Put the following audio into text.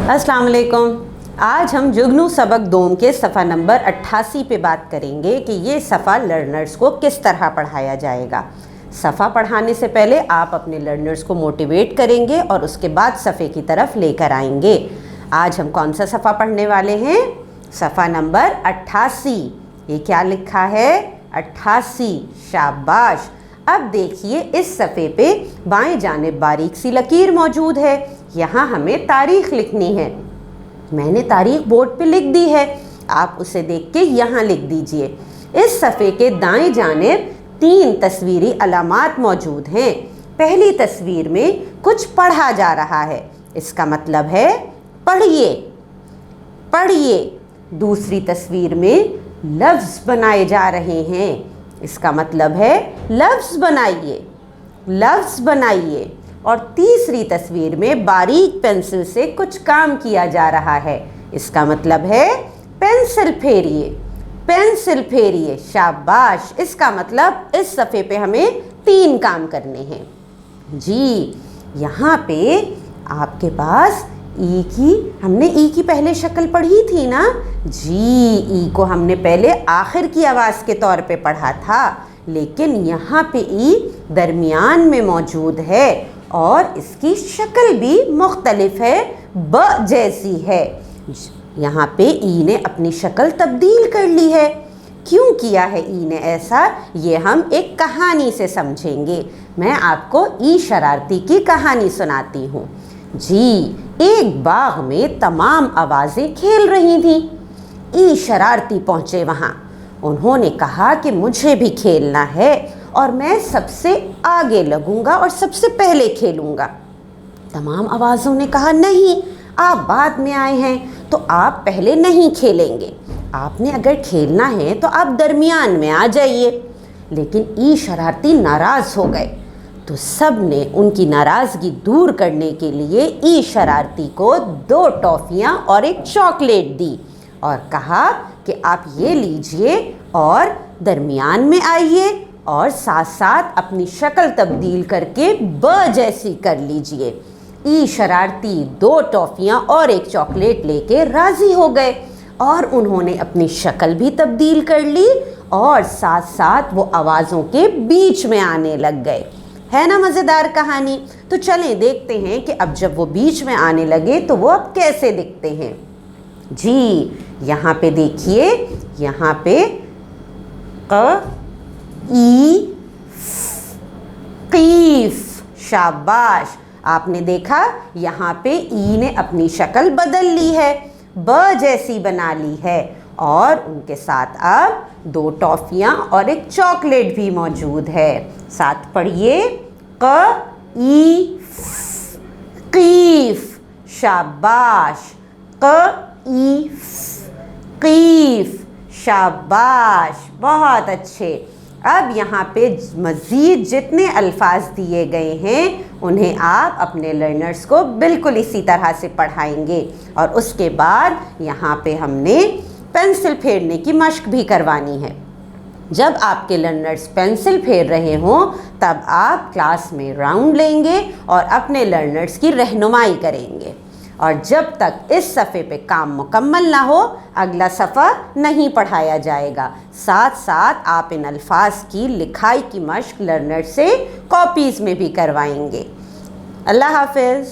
अस्सलाम वालेकुम। आज हम जुगनू सबक दोम के सफ़ा नंबर 88 पे बात करेंगे कि ये सफ़ा लर्नर्स को किस तरह पढ़ाया जाएगा। सफ़ा पढ़ाने से पहले आप अपने लर्नर्स को मोटिवेट करेंगे और उसके बाद सफ़े की तरफ लेकर आएंगे। आज हम कौन सा सफ़ा पढ़ने वाले हैं? सफ़ा नंबर 88। ये क्या लिखा है? 88। शाबाश। अब देखिए इस सफ़े पे बाएं जानिब बारीक सी लकीर मौजूद है। यहाँ हमें तारीख़ लिखनी है। मैंने तारीख़ बोर्ड पे लिख दी है, आप उसे देख के यहाँ लिख दीजिए। इस सफ़े के दाएं जानिब 3 तस्वीरी अलामात मौजूद हैं। पहली तस्वीर में कुछ पढ़ा जा रहा है, इसका मतलब है पढ़िए पढ़िए। दूसरी तस्वीर में लफ्ज़ बनाए जा रहे हैं, इसका मतलब है लफ्ज़ बनाइए लफ्ज़ बनाइए। और तीसरी तस्वीर में बारीक पेंसिल से कुछ काम किया जा रहा है, इसका मतलब है पेंसिल फेरिए पेंसिल फेरिए। शाबाश। इसका मतलब इस सफ़े पे हमें 3 काम करने हैं जी। यहाँ पे आपके पास हमने ई की पहले शक्ल पढ़ी थी ना जी। ई को हमने पहले आखिर की आवाज़ के तौर पे पढ़ा था, लेकिन यहाँ पे ई दरमियान में मौजूद है और इसकी शक्ल भी मुख्तलिफ है, ब जैसी है। यहाँ पे ई ने अपनी शक्ल तब्दील कर ली है। क्यों किया है ई ने ऐसा, ये हम एक कहानी से समझेंगे। मैं आपको ई शरारती की कहानी सुनाती हूँ जी। एक बाग में तमाम आवाज़ें खेल रही थीं। ई शरारती पहुँचे वहाँ। उन्होंने कहा कि मुझे भी खेलना है और मैं सबसे आगे लगूंगा और सबसे पहले खेलूंगा। तमाम आवाज़ों ने कहा नहीं, आप बाद में आए हैं तो आप पहले नहीं खेलेंगे। आपने अगर खेलना है तो आप दरमियान में आ जाइए। लेकिन ई शरारती नाराज़ हो गए, तो सब ने उनकी नाराज़गी दूर करने के लिए ई शरारती को 2 टॉफ़ियाँ और एक चॉकलेट दी और कहा कि आप ये लीजिए और दरमियान में आइए और साथ साथ अपनी शक्ल तब्दील करके ब जैसी कर लीजिए। ई शरारती 2 टॉफ़ियाँ और एक चॉकलेट लेके राज़ी हो गए और उन्होंने अपनी शक्ल भी तब्दील कर ली और साथ साथ वो आवाज़ों के बीच में आने लग गए। है ना मज़ेदार कहानी? तो चलें देखते हैं कि अब जब वो बीच में आने लगे तो वो अब कैसे दिखते हैं जी। यहाँ पे देखिए, यहाँ पे क ई क़ीफ़। शाबाश। आपने देखा यहाँ पे ई ने अपनी शक्ल बदल ली है, ब जैसी बना ली है और उनके साथ अब 2 टॉफ़ियाँ और एक चॉकलेट भी मौजूद है। साथ पढ़िए, क ई क़ीफ़। शाबाश। क ई क़ीफ़। शाबाश, बहुत अच्छे। अब यहाँ पे मज़ीद जितने अल्फाज दिए गए हैं उन्हें आप अपने लर्नर्स को बिल्कुल इसी तरह से पढ़ाएंगे। और उसके बाद यहाँ पे हमने पेंसिल फेरने की मश्क भी करवानी है। जब आपके लर्नर्स पेंसिल फेर रहे हों तब आप क्लास में राउंड लेंगे और अपने लर्नर्स की रहनुमाई करेंगे। और जब तक इस सफ़े पे काम मुकम्मल ना हो अगला सफ़ा नहीं पढ़ाया जाएगा। साथ साथ आप इन अल्फाज की लिखाई की मश्क लर्नर से कॉपीज़ में भी करवाएंगे। अल्लाह हाफ़िज़।